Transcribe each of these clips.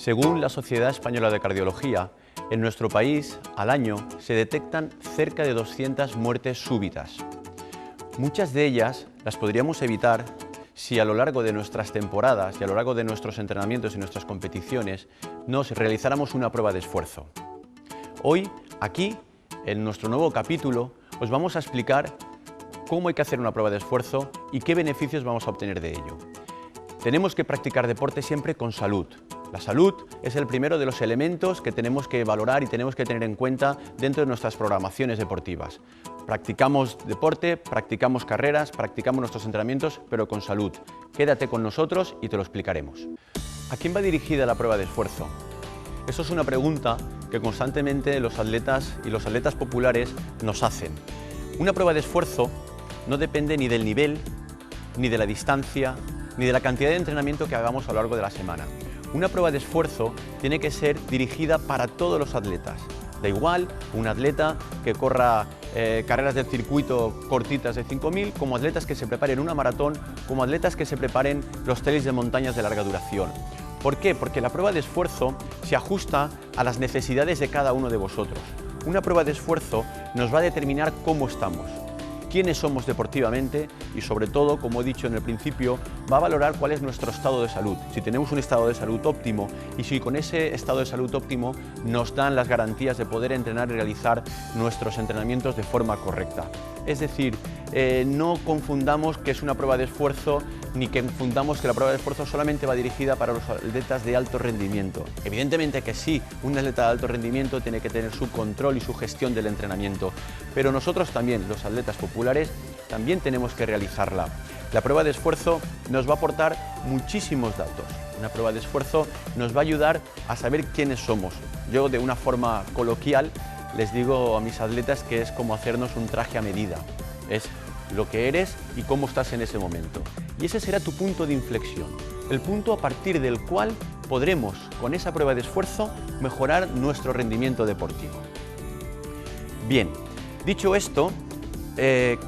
Según la Sociedad Española de Cardiología, en nuestro país al año se detectan cerca de 200 muertes súbitas. Muchas de ellas las podríamos evitar si a lo largo de nuestras temporadas y a lo largo de nuestros entrenamientos y nuestras competiciones nos realizáramos una prueba de esfuerzo. Hoy, aquí, en nuestro nuevo capítulo, os vamos a explicar cómo hay que hacer una prueba de esfuerzo y qué beneficios vamos a obtener de ello. Tenemos que practicar deporte siempre con salud. La salud es el primero de los elementos que tenemos que valorar y tenemos que tener en cuenta dentro de nuestras programaciones deportivas. Practicamos deporte, practicamos carreras, practicamos nuestros entrenamientos, pero con salud. Quédate con nosotros y te lo explicaremos. ¿A quién va dirigida la prueba de esfuerzo? Eso es una pregunta que constantemente los atletas y los atletas populares nos hacen. Una prueba de esfuerzo no depende ni del nivel, ni de la distancia, ni de la cantidad de entrenamiento que hagamos a lo largo de la semana. Una prueba de esfuerzo tiene que ser dirigida para todos los atletas. Da igual un atleta que corra carreras del circuito cortitas de 5.000, como atletas que se preparen una maratón, como atletas que se preparen los trails de montañas de larga duración. ¿Por qué? Porque la prueba de esfuerzo se ajusta a las necesidades de cada uno de vosotros. Una prueba de esfuerzo nos va a determinar cómo estamos, quiénes somos deportivamente y, sobre todo, como he dicho en el principio, va a valorar cuál es nuestro estado de salud, si tenemos un estado de salud óptimo y si con ese estado de salud óptimo nos dan las garantías de poder entrenar y realizar nuestros entrenamientos de forma correcta. Es decir, no confundamos que es una prueba de esfuerzo ni que confundamos que la prueba de esfuerzo solamente va dirigida para los atletas de alto rendimiento. Evidentemente que sí, un atleta de alto rendimiento tiene que tener su control y su gestión del entrenamiento, pero nosotros también, los atletas populares, también tenemos que realizarla. La prueba de esfuerzo nos va a aportar muchísimos datos. Una prueba de esfuerzo nos va a ayudar a saber quiénes somos. Yo, de una forma coloquial, les digo a mis atletas que es como hacernos un traje a medida. Es lo que eres y cómo estás en ese momento. Y ese será tu punto de inflexión, el punto a partir del cual podremos, con esa prueba de esfuerzo, mejorar nuestro rendimiento deportivo. Bien, dicho esto,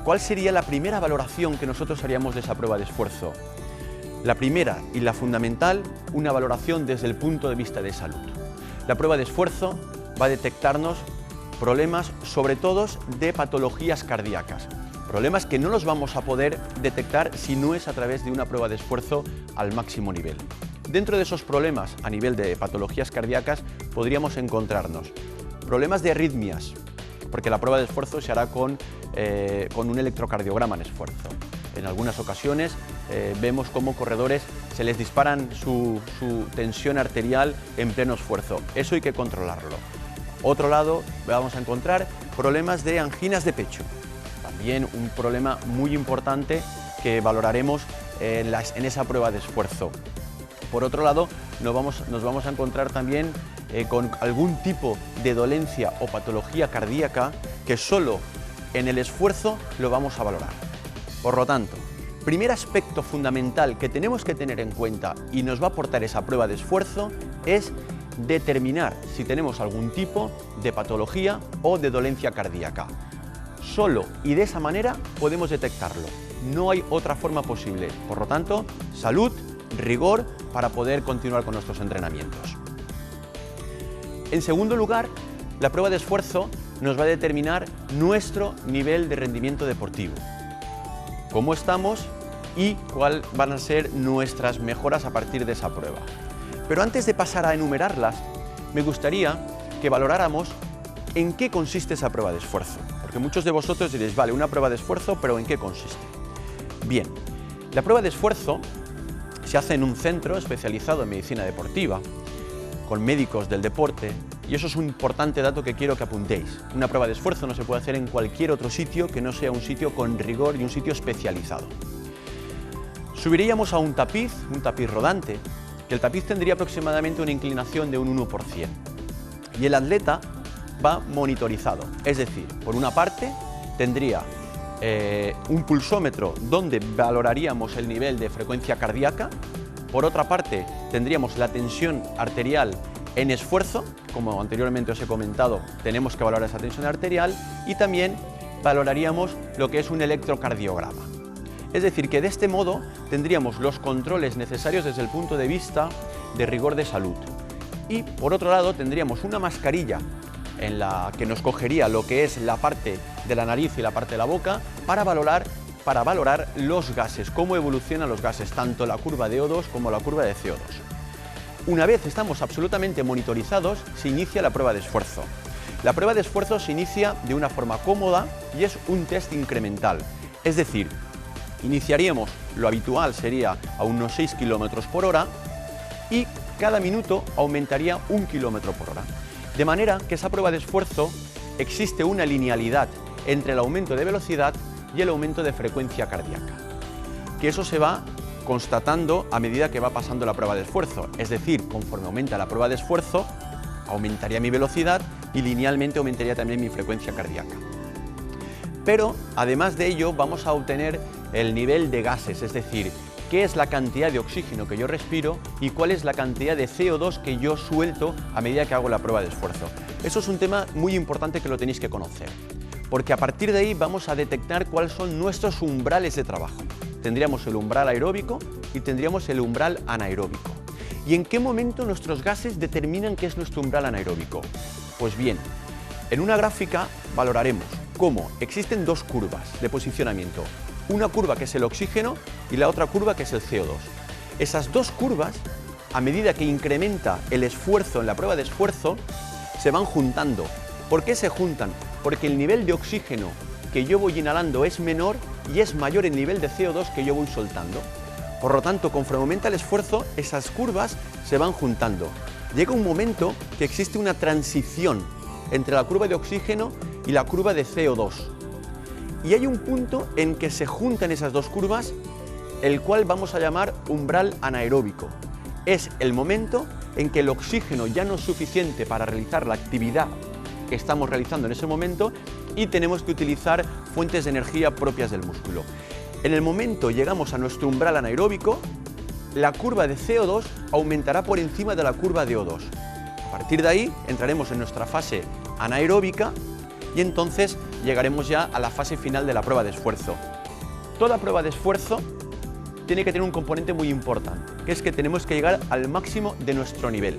¿cuál sería la primera valoración que nosotros haríamos de esa prueba de esfuerzo? La primera y la fundamental, una valoración desde el punto de vista de salud. La prueba de esfuerzo va a detectarnos problemas, sobre todo de patologías cardíacas. Problemas que no los vamos a poder detectar si no es a través de una prueba de esfuerzo al máximo nivel. Dentro de esos problemas, a nivel de patologías cardíacas, podríamos encontrarnos problemas de arritmias, porque la prueba de esfuerzo se hará con un electrocardiograma en esfuerzo. En algunas ocasiones vemos cómo corredores se les disparan su tensión arterial en pleno esfuerzo. Eso hay que controlarlo. Otro lado, vamos a encontrar problemas de anginas de pecho. También un problema muy importante que valoraremos en esa prueba de esfuerzo. Por otro lado, nos vamos a encontrar también con algún tipo de dolencia o patología cardíaca que solo en el esfuerzo lo vamos a valorar. Por lo tanto, primer aspecto fundamental que tenemos que tener en cuenta y nos va a aportar esa prueba de esfuerzo es determinar si tenemos algún tipo de patología o de dolencia cardíaca. Solo y de esa manera podemos detectarlo. No hay otra forma posible. Por lo tanto, salud, rigor para poder continuar con nuestros entrenamientos. En segundo lugar, la prueba de esfuerzo nos va a determinar nuestro nivel de rendimiento deportivo. Cómo estamos y cuáles van a ser nuestras mejoras a partir de esa prueba. Pero antes de pasar a enumerarlas, me gustaría que valoráramos en qué consiste esa prueba de esfuerzo. Porque muchos de vosotros diréis, vale, una prueba de esfuerzo, pero ¿en qué consiste? Bien, la prueba de esfuerzo se hace en un centro especializado en medicina deportiva, con médicos del deporte, y eso es un importante dato que quiero que apuntéis. Una prueba de esfuerzo no se puede hacer en cualquier otro sitio que no sea un sitio con rigor y un sitio especializado. Subiríamos a un tapiz rodante, que el tapiz tendría aproximadamente una inclinación de un 1%. Y el atleta va monitorizado, es decir, por una parte tendría un pulsómetro donde valoraríamos el nivel de frecuencia cardíaca, por otra parte tendríamos la tensión arterial en esfuerzo, como anteriormente os he comentado, tenemos que valorar esa tensión arterial y también valoraríamos lo que es un electrocardiograma. Es decir, que de este modo tendríamos los controles necesarios desde el punto de vista de rigor de salud. Y por otro lado tendríamos una mascarilla en la que nos cogería lo que es la parte de la nariz y la parte de la boca para valorar los gases, cómo evolucionan los gases, tanto la curva de O2 como la curva de CO2. Una vez estamos absolutamente monitorizados, se inicia la prueba de esfuerzo. La prueba de esfuerzo se inicia de una forma cómoda y es un test incremental. Es decir, iniciaríamos, lo habitual sería a unos 6 km por hora y cada minuto aumentaría 1 km por hora. De manera que esa prueba de esfuerzo existe una linealidad entre el aumento de velocidad y el aumento de frecuencia cardíaca. Que eso se va constatando a medida que va pasando la prueba de esfuerzo. Es decir, conforme aumenta la prueba de esfuerzo, aumentaría mi velocidad y linealmente aumentaría también mi frecuencia cardíaca. Pero, además de ello, vamos a obtener el nivel de gases, es decir, qué es la cantidad de oxígeno que yo respiro y cuál es la cantidad de CO2 que yo suelto a medida que hago la prueba de esfuerzo. Eso es un tema muy importante que lo tenéis que conocer, porque a partir de ahí vamos a detectar cuáles son nuestros umbrales de trabajo. Tendríamos el umbral aeróbico y tendríamos el umbral anaeróbico. ¿Y en qué momento nuestros gases determinan qué es nuestro umbral anaeróbico? Pues bien, en una gráfica valoraremos cómo existen dos curvas de posicionamiento. Una curva que es el oxígeno y la otra curva que es el CO2. Esas dos curvas, a medida que incrementa el esfuerzo en la prueba de esfuerzo, se van juntando. ¿Por qué se juntan? Porque el nivel de oxígeno que yo voy inhalando es menor y es mayor el nivel de CO2 que yo voy soltando. Por lo tanto, conforme aumenta el esfuerzo, esas curvas se van juntando. Llega un momento que existe una transición entre la curva de oxígeno y la curva de CO2. Y hay un punto en que se juntan esas dos curvas, el cual vamos a llamar umbral anaeróbico. Es el momento en que el oxígeno ya no es suficiente para realizar la actividad que estamos realizando en ese momento y tenemos que utilizar fuentes de energía propias del músculo. En el momento llegamos a nuestro umbral anaeróbico, la curva de CO2 aumentará por encima de la curva de O2. A partir de ahí entraremos en nuestra fase anaeróbica y entonces llegaremos ya a la fase final de la prueba de esfuerzo. Toda prueba de esfuerzo tiene que tener un componente muy importante, que es que tenemos que llegar al máximo de nuestro nivel.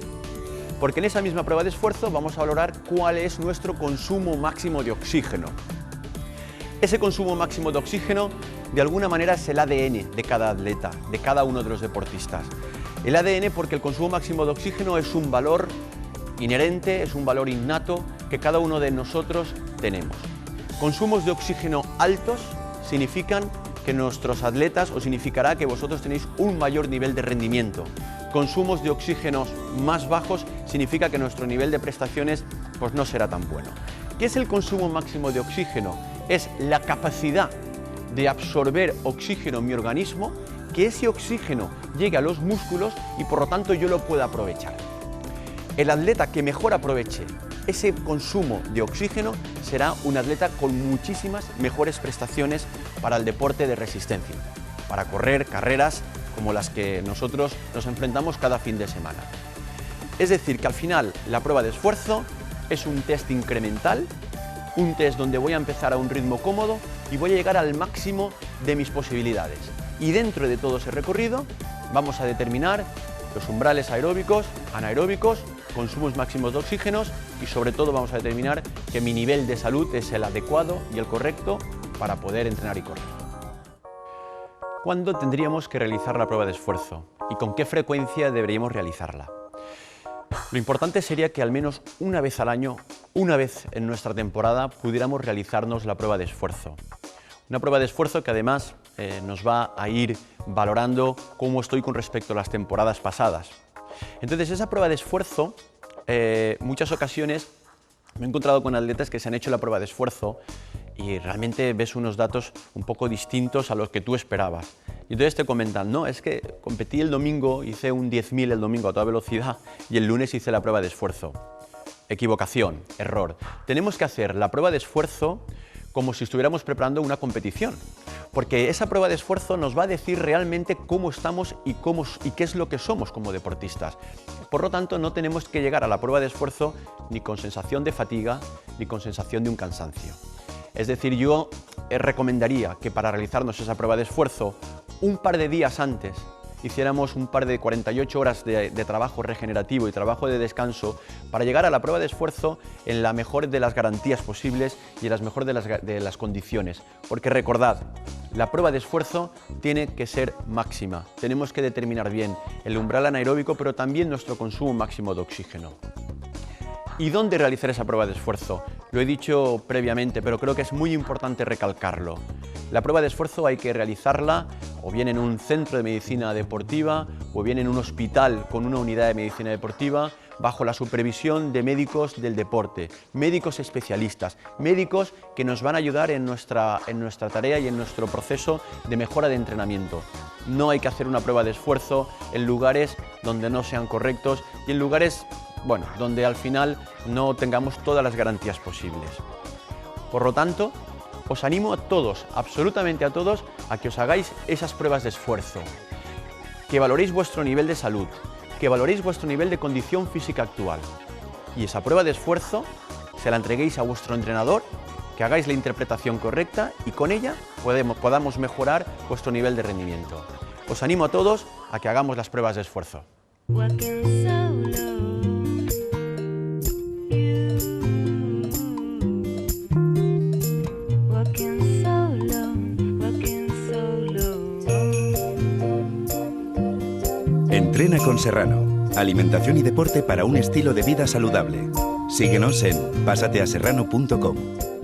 Porque en esa misma prueba de esfuerzo vamos a valorar cuál es nuestro consumo máximo de oxígeno. Ese consumo máximo de oxígeno, de alguna manera, es el ADN de cada atleta, de cada uno de los deportistas. El ADN porque el consumo máximo de oxígeno es un valor inherente, es un valor innato que cada uno de nosotros tenemos. Consumos de oxígeno altos significan que nuestros atletas, o significará que vosotros tenéis un mayor nivel de rendimiento. Consumos de oxígenos más bajos significa que nuestro nivel de prestaciones pues no será tan bueno. ¿Qué es el consumo máximo de oxígeno? Es la capacidad de absorber oxígeno en mi organismo, que ese oxígeno llegue a los músculos y por lo tanto yo lo pueda aprovechar. El atleta que mejor aproveche ese consumo de oxígeno será un atleta con muchísimas mejores prestaciones para el deporte de resistencia, para correr carreras como las que nosotros nos enfrentamos cada fin de semana. Es decir, que al final la prueba de esfuerzo es un test incremental, un test donde voy a empezar a un ritmo cómodo y voy a llegar al máximo de mis posibilidades. Y dentro de todo ese recorrido vamos a determinar los umbrales aeróbicos, anaeróbicos, consumos máximos de oxígenos y sobre todo vamos a determinar que mi nivel de salud es el adecuado y el correcto para poder entrenar y correr. ¿Cuándo tendríamos que realizar la prueba de esfuerzo y con qué frecuencia deberíamos realizarla? Lo importante sería que al menos una vez al año, una vez en nuestra temporada, pudiéramos realizarnos la prueba de esfuerzo. Una prueba de esfuerzo que además nos va a ir valorando cómo estoy con respecto a las temporadas pasadas. Entonces, esa prueba de esfuerzo, muchas ocasiones me he encontrado con atletas que se han hecho la prueba de esfuerzo y realmente ves unos datos un poco distintos a los que tú esperabas. Y entonces te comentan, no, es que competí el domingo, hice un 10.000 el domingo a toda velocidad y el lunes hice la prueba de esfuerzo. Equivocación, error. Tenemos que hacer la prueba de esfuerzo como si estuviéramos preparando una competición, porque esa prueba de esfuerzo nos va a decir realmente cómo estamos y qué es lo que somos como deportistas. Por lo tanto, no tenemos que llegar a la prueba de esfuerzo ni con sensación de fatiga ni con sensación de un cansancio. Es decir, yo recomendaría que para realizarnos esa prueba de esfuerzo, un par de días antes hiciéramos un par de 48 horas de trabajo regenerativo y trabajo de descanso para llegar a la prueba de esfuerzo en la mejor de las garantías posibles y en las mejores de las condiciones. Porque recordad, la prueba de esfuerzo tiene que ser máxima. Tenemos que determinar bien el umbral anaeróbico, pero también nuestro consumo máximo de oxígeno. ¿Y dónde realizar esa prueba de esfuerzo? Lo he dicho previamente, pero creo que es muy importante recalcarlo. La prueba de esfuerzo hay que realizarla o bien en un centro de medicina deportiva o bien en un hospital con una unidad de medicina deportiva bajo la supervisión de médicos del deporte, médicos especialistas, médicos que nos van a ayudar en nuestra tarea y en nuestro proceso de mejora de entrenamiento. No hay que hacer una prueba de esfuerzo en lugares donde no sean correctos y en lugares, bueno, donde al final no tengamos todas las garantías posibles. Por lo tanto, os animo a todos, absolutamente a todos, a que os hagáis esas pruebas de esfuerzo, que valoréis vuestro nivel de salud, que valoréis vuestro nivel de condición física actual y esa prueba de esfuerzo se la entreguéis a vuestro entrenador, que hagáis la interpretación correcta y con ella podamos mejorar vuestro nivel de rendimiento. Os animo a todos a que hagamos las pruebas de esfuerzo. Entrena con Serrano. Alimentación y deporte para un estilo de vida saludable. Síguenos en pasateaserrano.com.